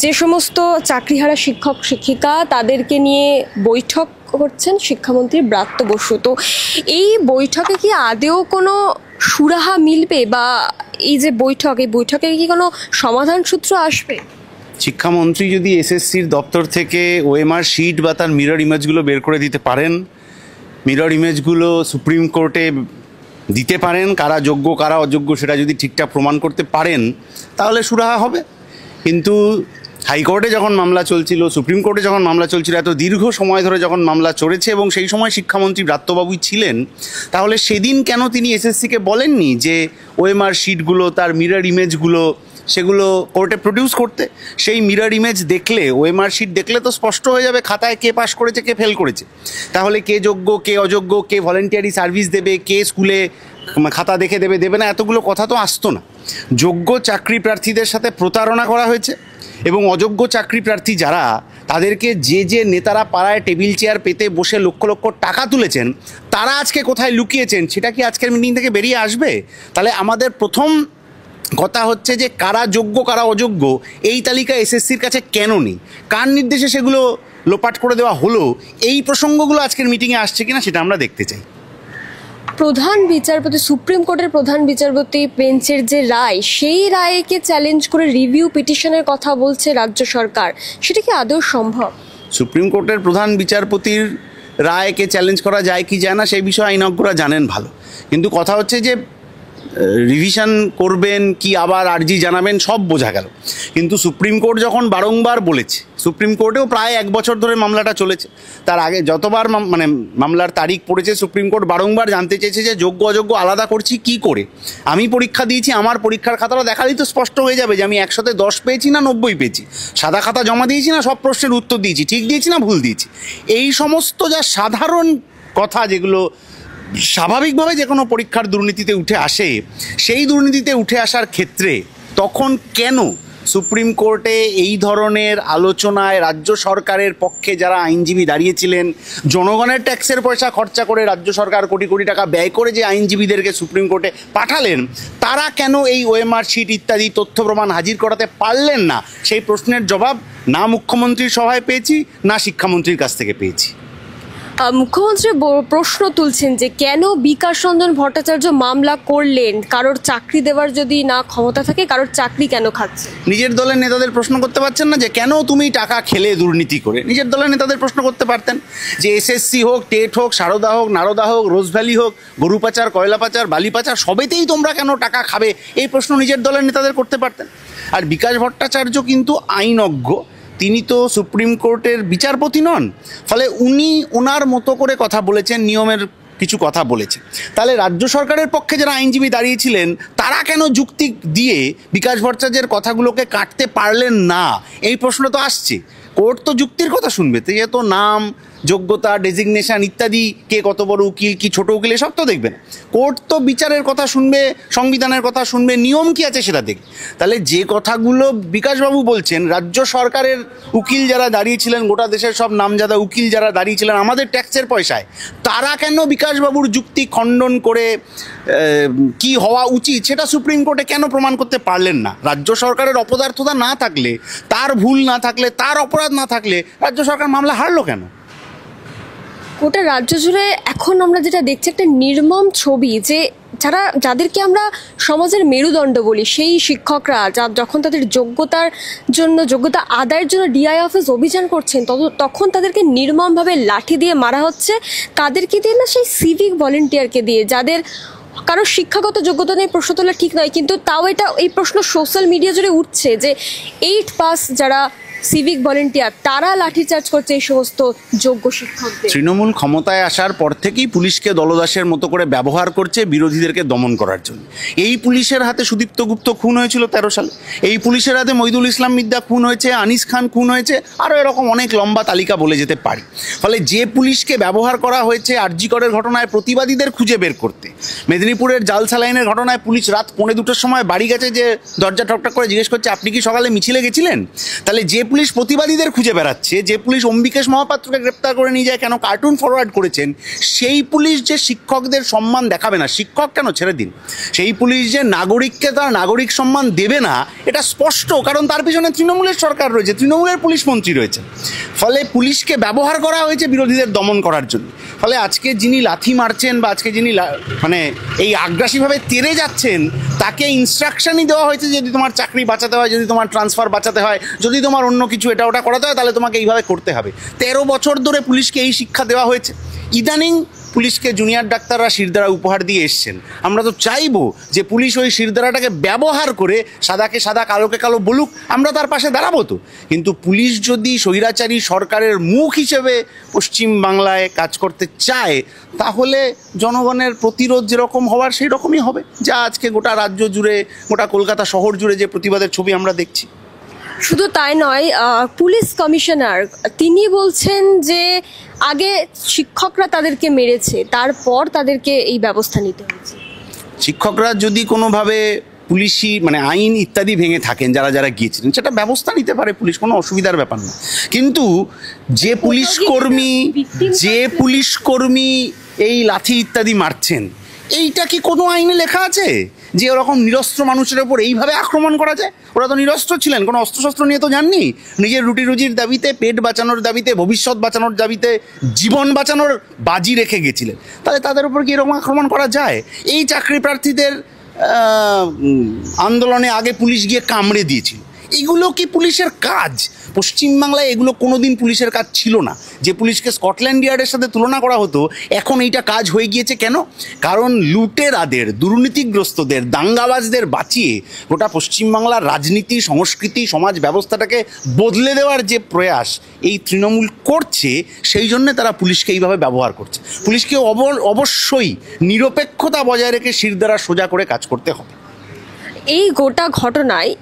যে সমস্ত চাকরিহারা শিক্ষক শিক্ষিকা তাদেরকে নিয়ে বৈঠক করছেন শিক্ষামন্ত্রী ব্রাত্য বসু। তো এই বৈঠকে কি আদেও কোনো সুরাহা মিলবে, বা এই যে বৈঠক, এই বৈঠকে কি কোনো সমাধান সূত্র আসবে? শিক্ষামন্ত্রী যদি এসএসসির দপ্তর থেকে ওএমআর শিট বা তার মিরর ইমেজগুলো বের করে দিতে পারেন, মিরর ইমেজগুলো সুপ্রিম কোর্টে দিতে পারেন, কারা যোগ্য কারা অযোগ্য সেটা যদি ঠিকঠাক প্রমাণ করতে পারেন, তাহলে সুরাহা হবে। কিন্তু হাইকোর্টে যখন মামলা চলছিল, সুপ্রিম কোর্টে যখন মামলা চলছিল, এত দীর্ঘ সময় ধরে যখন মামলা চলেছে এবং সেই সময় শিক্ষামন্ত্রী ব্রাত্যবাবুই ছিলেন, তাহলে সেদিন কেন তিনি এসএসসিকে বলেননি যে ওএমআর শিটগুলো, তার মিরর ইমেজগুলো সেগুলো কোর্টে প্রডিউস করতে? সেই মিরর ইমেজ দেখলে, ওএমআর শিট দেখলে তো স্পষ্ট হয়ে যাবে খাতায় কে পাশ করেছে কে ফেল করেছে। তাহলে কে যোগ্য কে অযোগ্য, কে ভলেন্টিয়ারি সার্ভিস দেবে, কে স্কুলে খাতা দেখে দেবে দেবে না, এতগুলো কথা তো আসতো না। যোগ্য চাকরি প্রার্থীদের সাথে প্রতারণা করা হয়েছে এবং অযোগ্য চাকরি প্রার্থী যারা, তাদেরকে যে নেতারা পাড়ায় টেবিল চেয়ার পেতে বসে লক্ষ লক্ষ টাকা তুলেছেন, তারা আজকে কোথায় লুকিয়েছেন সেটা কি আজকের মিটিং থেকে বেরিয়ে আসবে? তাহলে আমাদের প্রথম কথা হচ্ছে যে কারা যোগ্য কারা অযোগ্য এই তালিকা এসএসসির কাছে কেন নেই, কার নির্দেশে সেগুলো লোপাট করে দেওয়া হলো, এই প্রসঙ্গগুলো আজকের মিটিংয়ে আসছে কিনা সেটা আমরা দেখতে চাই। প্রধান বিচারপতি, সুপ্রিম কোর্টের প্রধান বিচারপতি বেঞ্চের যে রায়, সেই রায়কে চ্যালেঞ্জ করে রিভিউ পিটিশনের কথা বলছে রাজ্য সরকার, সেটা কি আদৌ সম্ভব? সুপ্রিম কোর্টের প্রধান বিচারপতির রায়কে চ্যালেঞ্জ করা যায় কি যায় না সেই বিষয়ে আইনজ্ঞরা জানেন ভালো। কিন্তু কথা হচ্ছে যে রিভিশন করবেন কি আবার আর্জি জানাবেন সব বোঝা গেল, কিন্তু সুপ্রিম কোর্ট যখন বারংবার বলেছে, সুপ্রিম কোর্টেও প্রায় 1 বছর ধরে মামলাটা চলেছে, তার আগে যতবার মামলার তারিখ পড়েছে সুপ্রিম কোর্ট বারংবার জানতে চেয়েছে যে যোগ্য অযোগ্য আলাদা করছি কি করে। আমি পরীক্ষা দিয়েছি, আমার পরীক্ষার খাতাটা দেখালেই তো স্পষ্ট হয়ে যাবে যে আমি 100-তে 10 পেয়েছি না 90 পেয়েছি, সাদা খাতা জমা দিয়েছি না সব প্রশ্নের উত্তর দিয়েছি, ঠিক দিয়েছি না ভুল দিয়েছি। এই সমস্ত যা সাধারণ কথা যেগুলো স্বাভাবিকভাবে যে কোনো পরীক্ষার দুর্নীতিতে উঠে আসে, সেই দুর্নীতিতে উঠে আসার ক্ষেত্রে তখন কেন সুপ্রিম কোর্টে এই ধরনের আলোচনায় রাজ্য সরকারের পক্ষে যারা আইনজীবী দাঁড়িয়েছিলেন, জনগণের ট্যাক্সের পয়সা খরচা করে রাজ্য সরকার কোটি কোটি টাকা ব্যয় করে যে আইনজীবীদেরকে সুপ্রিম কোর্টে পাঠালেন, তারা কেন এই ওএমআর শিট ইত্যাদি তথ্য প্রমাণ হাজির করাতে পারলেন না, সেই প্রশ্নের জবাব না মুখ্যমন্ত্রীর সভায় পেয়েছি না শিক্ষামন্ত্রীর কাছ থেকে পেয়েছি। মুখ্যমন্ত্রী প্রশ্ন তুলছেন যে কেন বিকাশ রঞ্জন ভট্টাচার্য মামলা করলেন, কারোর চাকরি দেওয়ার যদি না ক্ষমতা থাকে কারোর চাকরি কেন খাচ্ছে? নিজের দলের নেতাদের প্রশ্ন করতে পারছেন না যে কেন তুমি টাকা খেলে দুর্নীতি করে? নিজের দলের নেতাদের প্রশ্ন করতে পারতেন যে এসএসসি হোক, টেট হোক, সারদা হোক, নারদা হোক, রোজ ভ্যালি হোক, গরু পাচার, কয়লা পাচার, বালি পাচার, সবেতেই তোমরা কেন টাকা খাবে, এই প্রশ্ন নিজের দলের নেতাদের করতে পারতেন। আর বিকাশ ভট্টাচার্য কিন্তু আইনজ্ঞ, তিনি তো সুপ্রিম কোর্টের বিচারপতি নন, ফলে উনি ওনার মতো করে কথা বলেছেন, নিয়মের কিছু কথা বলেছেন। তাহলে রাজ্য সরকারের পক্ষে যারা আইনজীবী দাঁড়িয়েছিলেন তারা কেন যুক্তি দিয়ে বিকাশ ভট্টাচার্যের কথাগুলোকে কাটতে পারলেন না, এই প্রশ্ন তো আসছে। কোর্ট তো যুক্তির কথা শুনবে, তো এ তো নাম, যোগ্যতা, ডেজিগনেশন ইত্যাদি, কে কত বড় উকিল কি ছোট উকিল এসব তো দেখবে না। কোর্ট তো বিচারের কথা শুনবে, সংবিধানের কথা শুনবে, নিয়ম কি আছে সেটা দেখবে। তাহলে যে কথাগুলো বিকাশবাবু বলছেন, রাজ্য সরকারের উকিল যারা দাঁড়িয়েছিলেন, গোটা দেশের সব নামজাদা উকিল যারা দাঁড়িয়েছিলেন আমাদের ট্যাক্সের পয়সায়, তারা কেন বিকাশবাবুর যুক্তি খণ্ডন করে কি হওয়া উচিত সেটা সুপ্রিম কোর্টে কেন প্রমাণ করতে পারলেন না? রাজ্য সরকারের অপদার্থতা না থাকলে, তার ভুল না থাকলে, তার অপরাধ না থাকলে রাজ্য সরকার মামলা হারলো কেন? গোটা রাজ্য জুড়ে এখন আমরা যেটা দেখছি একটা নির্মম ছবি, যে যাদেরকে আমরা সমাজের মেরুদণ্ড বলি, সেই শিক্ষকরা যখন তাদের যোগ্যতা আদায়ের জন্য ডিআই অফিস অভিযান করছেন, তখন তাদেরকে নির্মমভাবে লাঠি দিয়ে মারা হচ্ছে। কাদেরকে দিয়ে না, সেই সিভিক ভলেন্টিয়ারকে দিয়ে, যাদের কারো শিক্ষাগত যোগ্যতা নিয়ে প্রশ্ন তোলা ঠিক নয়, কিন্তু তাও এই প্রশ্ন সোশ্যাল মিডিয়া জুড়ে উঠছে যে 8 পাস যারা সিভিক ভলেন্টিয়ার, তারা লাঠিচার্জ করছে এই সমস্ত যোগ্য শিক্ষকদের। তৃণমূল ক্ষমতায় আসার পর থেকেই পুলিশকে দলদাসের মতো করে ব্যবহার করছে বিরোধীদেরকে দমন করার জন্য। এই পুলিশের হাতে সুদীপ্ত গুপ্ত খুন হয়েছিল 13 সালে, এই পুলিশের হাতে মইদুল ইসলাম মিদ্যা খুন হয়েছে, আনিস খান খুন হয়েছে, আরও এরকম অনেক লম্বা তালিকা বলে যেতে পারি। ফলে যে পুলিশকে ব্যবহার করা হয়েছে আরজি করের ঘটনায় প্রতিবাদীদের খুঁজে বের করতে, মেদিনীপুরের জাল সালাইনের ঘটনায় পুলিশ রাত 2:45 সময় বাড়ি গেছে, যে দরজা ঠকঠক করে জিজ্ঞেস করছে আপনি কি সকালে মিছিলে গেছিলেন, তাহলে যে পুলিশ প্রতিবাদীদের খুঁজে বেড়াচ্ছে, যে পুলিশ অম্বিকেশ মহাপাত্রকে গ্রেপ্তার করে নিয়ে যায় কেন কার্টুন ফরওয়ার্ড করেছেন, সেই পুলিশ যে শিক্ষকদের সম্মান দেখাবে না, শিক্ষক কেন ছেড়ে দিন, সেই পুলিশ যে নাগরিককে তার নাগরিক সম্মান দেবে না, এটা স্পষ্ট। কারণ তার পিছনে তৃণমূলের সরকার রয়েছে, তৃণমূলের পুলিশ মন্ত্রী রয়েছে। ফলে পুলিশকে ব্যবহার করা হয়েছে বিরোধীদের দমন করার জন্য। ফলে আজকে যিনি লাথি মারছেন বা আজকে যিনি মানে এই আগ্রাসীভাবে তেড়ে যাচ্ছেন, তাকে ইনস্ট্রাকশনই দেওয়া হয়েছে যদি তোমার চাকরি বাঁচাতে হয়, যদি তোমার ট্রান্সফার বাঁচাতে হয়, যদি তোমার অন্য কিছু এটা ওটা করাতে হয়, তাহলে তোমাকে এইভাবে করতে হবে। 13 বছর ধরে পুলিশকে এই শিক্ষা দেওয়া হয়েছে। ইদানিং পুলিশকে জুনিয়র ডাক্তাররা শিরদাঁড়া উপহার দিয়ে এসছেন। আমরা তো চাইবো যে পুলিশ ওই শিরদাঁড়াটাকে ব্যবহার করে সাদাকে সাদা কালোকে কালো বলুক, আমরা তার পাশে দাঁড়াবো তো। কিন্তু পুলিশ যদি স্বৈরাচারী সরকারের মুখ হিসেবে পশ্চিম বাংলায় কাজ করতে চায়, তাহলে জনগণের প্রতিরোধ যেরকম হওয়ার সেই রকমই হবে, যা আজকে গোটা রাজ্য জুড়ে, গোটা কলকাতা শহর জুড়ে যে প্রতিবাদের ছবি আমরা দেখছি। শুধু তাই নয়, পুলিশ কমিশনার তিনি বলছেন যে আগে শিক্ষকরা তাদেরকে মেরেছে, তারপর তাদেরকে এই ব্যবস্থা নিতে হয়েছে। শিক্ষকরা যদি কোনোভাবে পুলিশি মানে আইন ইত্যাদি ভেঙে থাকেন, যারা যারা গিয়েছিলেন, সেটা ব্যবস্থা নিতে পারে পুলিশ, কোনো অসুবিধার ব্যাপার না। কিন্তু যে পুলিশ কর্মী এই লাথি ইত্যাদি মারছেন, এইটা কি কোনো আইনে লেখা আছে যে ওরকম নিরস্ত্র মানুষের ওপর এইভাবে আক্রমণ করা যায়? ওরা তো নিরস্ত্র ছিলেন, কোনো অস্ত্রশস্ত্র নিয়ে তো যাননি। নিজের রুটি রুজির দাবিতে, পেট বাঁচানোর দাবিতে, ভবিষ্যৎ বাঁচানোর দাবিতে, জীবন বাঁচানোর বাজি রেখে গেছিলেন। তাহলে তাদের উপর কি এরকম আক্রমণ করা যায়? এই চাকরি প্রার্থীদের আন্দোলনে আগে পুলিশ গিয়ে কামড়ে দিয়েছিল। এগুলো কি পুলিশের কাজ? পশ্চিমবাংলায় এগুলো কোনোদিন পুলিশের কাজ ছিল না। যে পুলিশকে স্কটল্যান্ড ইয়ার্ডের সাথে তুলনা করা হতো, এখন এইটা কাজ হয়ে গিয়েছে কেন? কারণ লুটেরাদের, দুর্নীতিগ্রস্তদের, দাঙ্গাবাজদের বাঁচিয়ে গোটা পশ্চিমবাংলার রাজনীতি, সংস্কৃতি, সমাজ ব্যবস্থাটাকে বদলে দেওয়ার যে প্রয়াস এই তৃণমূল করছে, সেই জন্য তারা পুলিশকে এইভাবে ব্যবহার করছে। পুলিশকে অবশ্যই নিরপেক্ষতা বজায় রেখে শিরদাঁড়া সোজা করে কাজ করতে হবে। এই গোটা ঘটনায়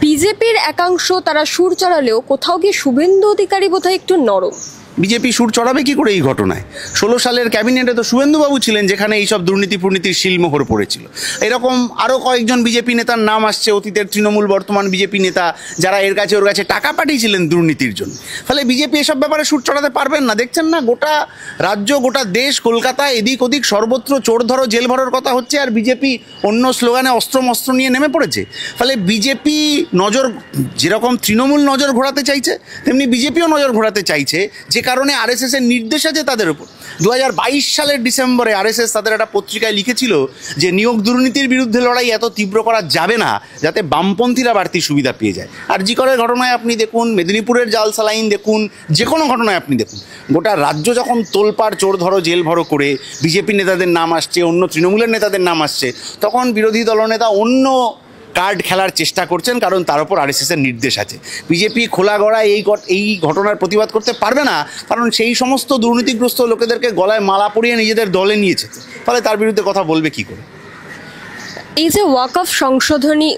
বিজেপির একাংশ তারা সুর চড়ালেও কোথাও গিয়ে শুভেন্দু অধিকারী বোধহয় একটু নরম। বিজেপি সুর চড়াবে কি করে এই ঘটনায়? 16 সালের ক্যাবিনেটে তো শুভেন্দুবাবু ছিলেন, যেখানে এইসব দুর্নীতির শিলমোহর পড়েছিল। এরকম আরও কয়েকজন বিজেপি নেতার নাম আসছে, অতীতের তৃণমূল বর্তমান বিজেপি নেতা, যারা ওর কাছে টাকা পাঠিয়েছিলেন দুর্নীতির জন্য। ফলে বিজেপি এসব ব্যাপারে সুর চড়াতে পারবেন না। দেখছেন না, গোটা রাজ্য, গোটা দেশ, কলকাতা, এদিক ওদিক সর্বত্র চোর ধরো জেল ভরোর কথা হচ্ছে, আর বিজেপি অন্য স্লোগানে অস্ত্র নিয়ে নেমে পড়েছে। ফলে বিজেপি নজর, যেরকম তৃণমূল নজর ঘোরাতে চাইছে, তেমনি বিজেপিও নজর ঘোরাতে চাইছে, যে কারণে আরএসএস এর নির্দেশ আছে তাদের উপর। 2022 সালের ডিসেম্বরে আরএসএস তাদের একটা পত্রিকায় লিখেছিল যে নিয়োগ দুর্নীতির বিরুদ্ধে লড়াই এত তীব্র করা যাবে না যাতে বামপন্থীরা বাড়তি সুবিধা পেয়ে যায়। আর জি করের ঘটনায় আপনি দেখুন, মেদিনীপুরের জাল সালাইন দেখুন, যে কোনো ঘটনায় আপনি দেখুন, গোটা রাজ্য যখন তোলপাড় চোর ধরো জেল ভরো করে বিজেপি নেতাদের নাম আসছে, অন্য তৃণমূলের নেতাদের নাম আসছে, তখন বিরোধী দলনেতা অন্য কার্ড খেলার চেষ্টা করছেন, কারণ তার উপর আরএসএস এর নির্দেশ আছে। বিজেপি খোলা গড়ায় এই ঘটনার প্রতিবাদ করতে পারবে না, কারণ সেই সমস্ত দুর্নীতিগ্রস্ত লোকেদেরকে গলায় মালা পরিয়ে নিজেদের দলে নিয়েছে। ফলে তার বিরুদ্ধে কথা বলবে কি করে? এই যে ওয়াকফ সংশোধনী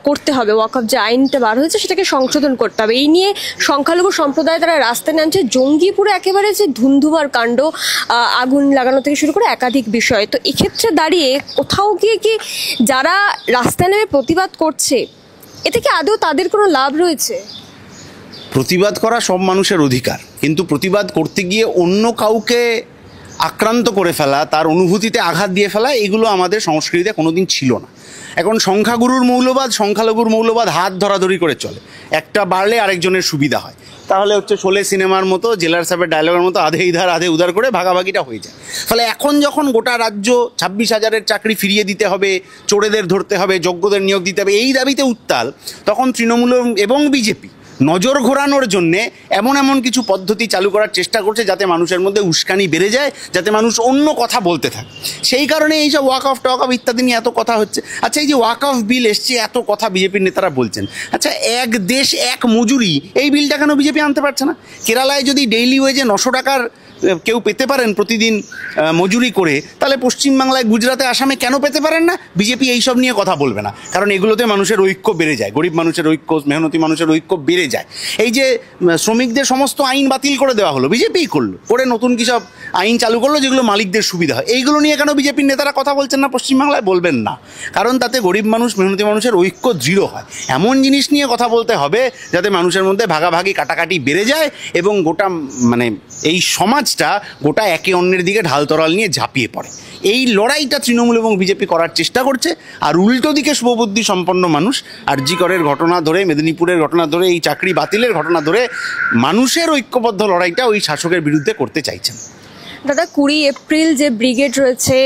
করতে হবে, ওয়াকফ যে আইনটা বার হয়েছে সেটাকে সংশোধন করতে হবে, এই নিয়ে সংখ্যালঘু সম্প্রদায় তারা রাস্তায় নামছে। জঙ্গিপুরে একেবারে যে ধুন্ধুমার কাণ্ড, আগুন লাগানো থেকে শুরু করে একাধিক বিষয়। তো এক্ষেত্রে দাঁড়িয়ে কোথাও গিয়ে কি যারা রাস্তায় নেমে প্রতিবাদ করছে, এতে কি আদৌ তাদের কোনো লাভ রয়েছে? প্রতিবাদ করা সব মানুষের অধিকার, কিন্তু প্রতিবাদ করতে গিয়ে অন্য কাউকে আক্রান্ত করে ফেলা, তার অনুভূতিতে আঘাত দিয়ে ফেলা, এগুলো আমাদের সংস্কৃতিতে কোনোদিন ছিল না। এখন সংখ্যাগুরুর মৌলবাদ, সংখ্যালঘুর মৌলবাদ হাত ধরাধরি করে চলে, একটা বাড়লে আরেকজনের সুবিধা হয়। তাহলে হচ্ছে শোলে সিনেমার মতো, জেলার সাহেবের ডায়লগের মতো আধে ইধার আধে উদার করে ভাগাভাগিটা হয়ে যায়। ফলে এখন যখন গোটা রাজ্য 26,000-এর চাকরি ফিরিয়ে দিতে হবে, চোরেদের ধরতে হবে, যোগ্যদের নিয়োগ দিতে হবে, এই দাবিতে উত্তাল, তখন তৃণমূল এবং বিজেপি নজর ঘোরানোর জন্যে এমন কিছু পদ্ধতি চালু করার চেষ্টা করছে যাতে মানুষের মধ্যে উস্কানি বেড়ে যায়, যাতে মানুষ অন্য কথা বলতে থাকে। সেই কারণে এই সব ওয়াকফ টকফ ইত্যাদি নিয়ে এত কথা হচ্ছে। আচ্ছা, এই যে ওয়াকফ বিল এসছে, এত কথা বিজেপির নেতারা বলছেন, আচ্ছা এক দেশ এক মজুরি, এই বিলটা কেন বিজেপি আনতে পারছে না? কেরালায় যদি ডেইলি ওয়েজে 900 টাকার কেউ পেতে পারেন প্রতিদিন মজুরি করে, তাহলে পশ্চিমবাংলায়, গুজরাটে, আসামে কেন পেতে পারেন না? বিজেপি এইসব নিয়ে কথা বলবে না, কারণ এগুলোতে মানুষের ঐক্য বেড়ে যায়, গরিব মানুষের ঐক্য, মেহনতি মানুষের ঐক্য বেড়ে যায়। এই যে শ্রমিকদের সমস্ত আইন বাতিল করে দেওয়া হলো, বিজেপিই করলো, করে নতুন কী সব আইন চালু করলো যেগুলো মালিকদের সুবিধা হয়, এইগুলো নিয়ে কেন বিজেপির নেতারা কথা বলছেন না পশ্চিমবাংলায়? বলবেন না, কারণ তাতে গরিব মানুষ, মেহনতি মানুষের ঐক্য দৃঢ় হয়। এমন জিনিস নিয়ে কথা বলতে হবে যাতে মানুষের মধ্যে ভাগাভাগি কাটাকাটি বেড়ে যায় এবং গোটা মানে এই সমাজটা গোটা একে অন্যের দিকে ঢালতরাল নিয়ে ঝাঁপিয়ে পড়ে। এই লড়াইটা তৃণমূল এবং বিজেপি করার চেষ্টা করছে। আর উল্টো দিকে শুভবুদ্ধি সম্পন্ন মানুষ আরজি করের ঘটনা ধরে, মেদিনীপুরের ঘটনা ধরে, এই চাকরি বাতিলের ঘটনা ধরে মানুষের ঐক্যবদ্ধ লড়াইটা ওই শাসকের বিরুদ্ধে করতে চাইছেন। দাদা, 20 এপ্রিল যে ব্রিগেড রয়েছে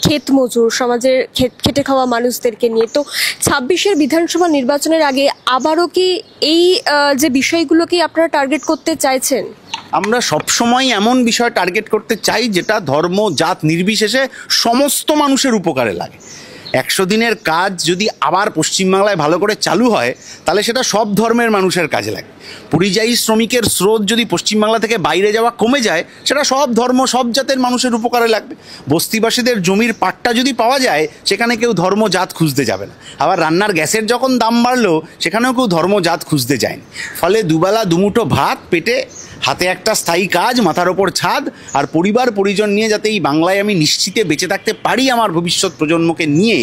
ক্ষেত মজুর সমাজের খেটে খাওয়া মানুষদেরকে নিয়ে, তো 26-এর বিধানসভা নির্বাচনের আগে আবারও কি এই যে বিষয়গুলোকে আপনারা টার্গেট করতে চাইছেন? আমরা সবসময় এমন বিষয় টার্গেট করতে চাই যেটা ধর্ম জাত নির্বিশেষে সমস্ত মানুষের উপকারে লাগে। 100 দিনের কাজ যদি আবার পশ্চিমবাংলায় ভালো করে চালু হয় তাহলে সেটা সব ধর্মের মানুষের কাজে লাগে। পরিযায়ী শ্রমিকের স্রোত যদি পশ্চিমবাংলা থেকে বাইরে যাওয়া কমে যায় সেটা সব ধর্ম সব জাতের মানুষের উপকারে লাগবে। বস্তিবাসীদের জমির পাট্টা যদি পাওয়া যায় সেখানে কেউ ধর্ম জাত খুঁজতে যাবে না। আবার রান্নার গ্যাসের যখন দাম বাড়লো সেখানেও কেউ ধর্ম জাত খুঁজতে যায়নি। ফলে দুবেলা দুমুঠো ভাত পেটে, হাতে একটা স্থায়ী কাজ, মাথার ওপর ছাদ, আর পরিবার পরিজন নিয়ে যাতে এই বাংলায় আমি নিশ্চিতে বেঁচে থাকতে পারি আমার ভবিষ্যৎ প্রজন্মকে নিয়ে,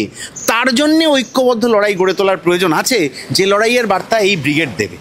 তার জন্যে ঐক্যবদ্ধ লড়াই গড়ে তোলার প্রয়োজন আছে, যে লড়াইয়ের বার্তা এই ব্রিগেড দেবে।